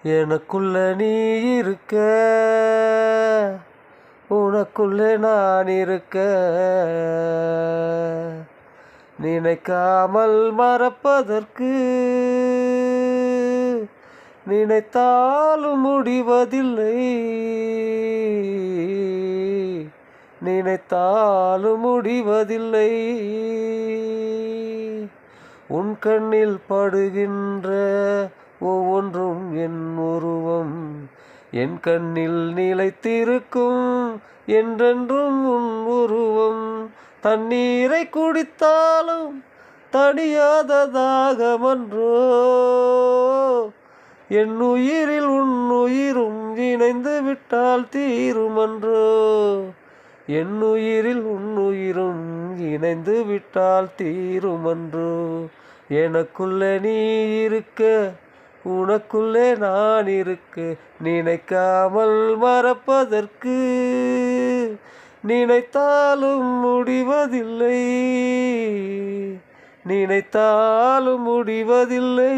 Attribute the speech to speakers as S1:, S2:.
S1: எனக்குள்ள நீ இருக்க, உனக்குள்ளே நான் இருக்க, நினைக்காமல் மறப்பதற்கு நினைத்தாலும் முடிவதில்லை, நினைத்தாலும் முடிவதில்லை. உன் கண்ணில் படுகின்ற ஒவ்வொன்றும் என் உருவம், என் கண்ணில் நிலைத்திருக்கும் என்றென்றும் உன் உருவம். தண்ணீரை குடித்தாலும் தணியாத தாகமன்றோ, என் உயிரில் உன் உயிரும் இணைந்து விட்டால் தீருமன்றோ, என் உயிரில் உன் உயிரும் இணைந்து விட்டால் தீருமன்றோ. எனக்குள்ளே நீ இருக்க, உனக்குள்ளே நான் இருக்க, நினைக்காமல் மறப்பதற்கு நினைத்தாலும் முடிவதில்லை, நினைத்தாலும் முடிவதில்லை.